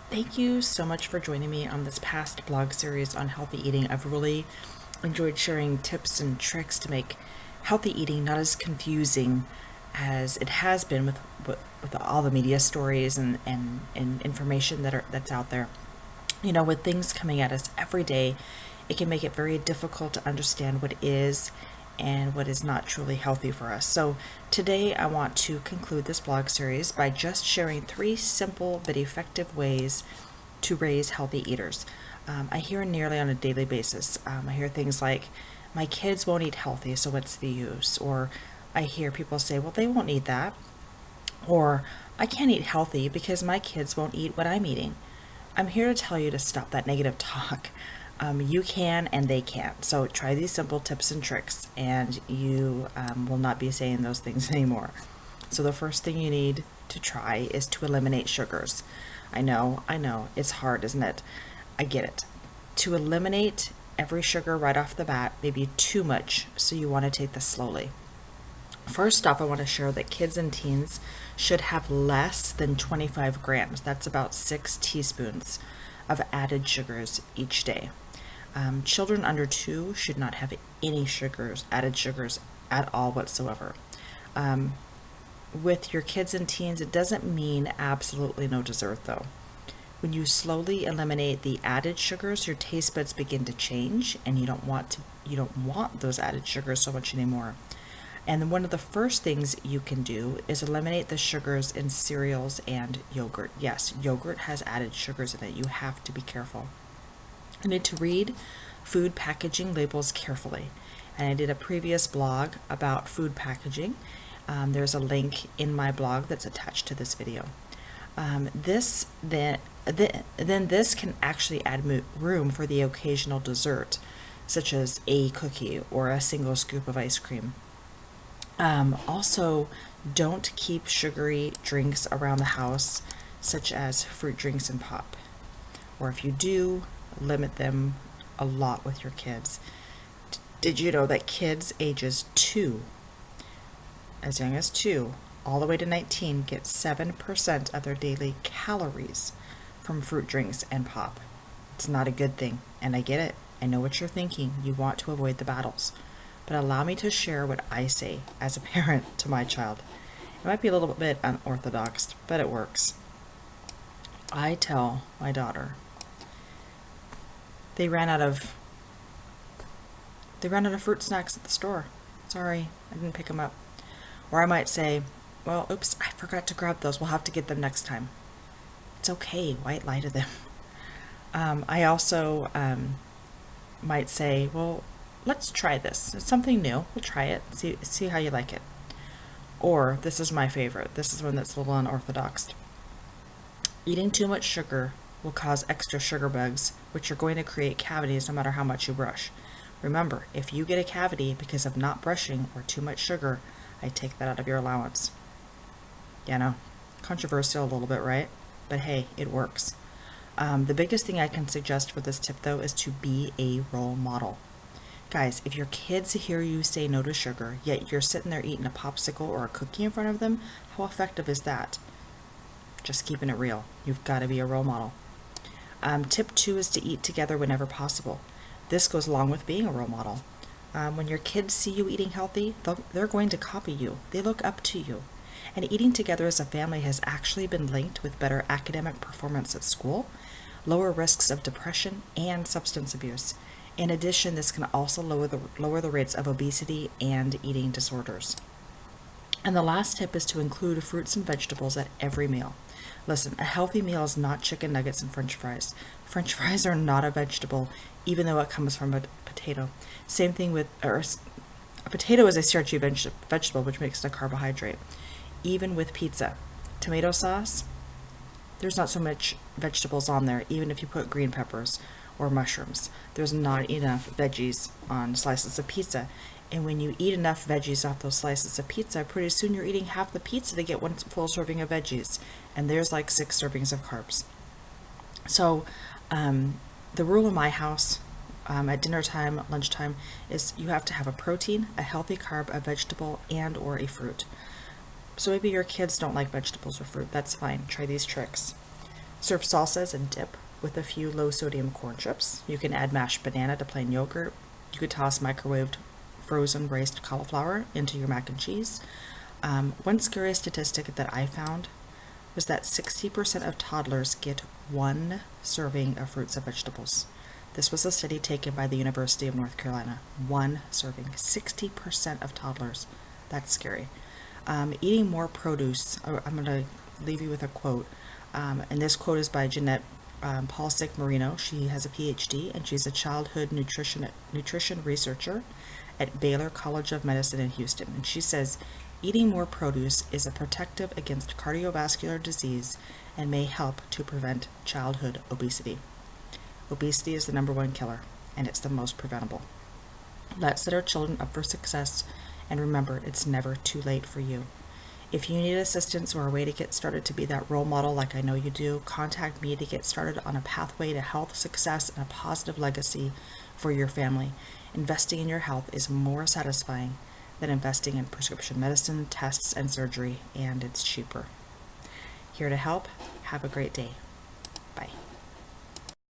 Thank you so much for joining me on this past blog series on healthy eating. I've really enjoyed sharing tips and tricks to make healthy eating not as confusing as it has been with all the media stories and information that's out there. With things coming at us every day, it can make it very difficult to understand what is and what is not truly healthy for us. So, today I want to conclude this blog series by just sharing 3 simple but effective ways to raise healthy eaters. I hear nearly on a daily basis. I hear things like, my kids won't eat healthy, so what's the use? Or I hear people say, well, they won't eat that. Or I can't eat healthy because my kids won't eat what I'm eating. I'm here to tell you to stop that negative talk. You can and they can't. So try these simple tips and tricks, and you will not be saying those things anymore. So the first thing you need to try is to eliminate sugars. I know, it's hard, isn't it? I get it. To eliminate every sugar right off the bat may be too much, so you want to take this slowly. First off, I want to share that kids and teens should have less than 25 grams. That's about 6 teaspoons of added sugars each day. Children under 2 should not have any added sugars at all whatsoever. With your kids and teens, it doesn't mean absolutely no dessert though. When you slowly eliminate the added sugars, your taste buds begin to change, and you don't want those added sugars so much anymore. And one of the first things you can do is eliminate the sugars in cereals and yogurt. Yes, yogurt has added sugars in it. You have to be careful. You need to read food packaging labels carefully. And I did a previous blog about food packaging. There's a link in my blog that's attached to this video. This can actually add room for the occasional dessert, such as a cookie or a single scoop of ice cream. Also, don't keep sugary drinks around the house, such as fruit drinks and pop. Or if you do, limit them a lot with your kids. Did you know that kids ages 2, as young as 2, all the way to 19, get 7% of their daily calories from fruit drinks and pop? It's not a good thing, and I get it. I know what you're thinking. You want to avoid the battles. But allow me to share what I say as a parent to my child. It might be a little bit unorthodox, but it works. I tell my daughter, they ran out of fruit snacks at the store. Sorry, I didn't pick them up. Or I might say, well, oops, I forgot to grab those. We'll have to get them next time. It's okay. White lie to them. I also might say, well, let's try this. It's something new. We'll try it. See how you like it. Or, this is my favorite. This is one that's a little unorthodox. Eating too much sugar will cause extra sugar bugs, which are going to create cavities no matter how much you brush. Remember, if you get a cavity because of not brushing or too much sugar, I take that out of your allowance. Controversial a little bit, right? But hey, it works. The biggest thing I can suggest for this tip, though, is to be a role model. Guys, if your kids hear you say no to sugar, yet you're sitting there eating a popsicle or a cookie in front of them, how effective is that? Just keeping it real. You've got to be a role model. Tip 2 is to eat together whenever possible. This goes along with being a role model. When your kids see you eating healthy, they're going to copy you. They look up to you. And eating together as a family has actually been linked with better academic performance at school, lower risks of depression, and substance abuse. In addition, this can also lower the rates of obesity and eating disorders. And the last tip is to include fruits and vegetables at every meal. Listen, a healthy meal is not chicken nuggets and French fries. French fries are not a vegetable, even though it comes from a potato. Same thing with, a potato is a starchy vegetable, which makes it a carbohydrate. Even with pizza, tomato sauce, there's not so much vegetables on there, even if you put green peppers or mushrooms. There's not enough veggies on slices of pizza. And when you eat enough veggies off those slices of pizza, pretty soon you're eating half the pizza to get one full serving of veggies. And there's like 6 servings of carbs. So the rule in my house at dinner time, lunchtime, is you have to have a protein, a healthy carb, a vegetable, and or a fruit. So maybe your kids don't like vegetables or fruit. That's fine. Try these tricks. Serve salsas and dip with a few low-sodium corn chips. You can add mashed banana to plain yogurt. You could toss microwaved frozen braised cauliflower into your mac and cheese. One scary statistic that I found was that 60% of toddlers get one serving of fruits and vegetables. This was a study taken by the University of North Carolina. One serving, 60% of toddlers. That's scary. Eating more produce. I'm going to leave you with a quote. And this quote is by Jeanette Paulsick Marino. She has a PhD and she's a childhood nutrition researcher at Baylor College of Medicine in Houston. And she says, eating more produce is a protective against cardiovascular disease and may help to prevent childhood obesity. Obesity is the #1 killer, and it's the most preventable. Let's set our children up for success, and remember, it's never too late for you. If you need assistance or a way to get started to be that role model like I know you do, contact me to get started on a pathway to health, success, and a positive legacy for your family. Investing in your health is more satisfying than investing in prescription medicine, tests, and surgery, and it's cheaper. Here to help. Have a great day. Bye.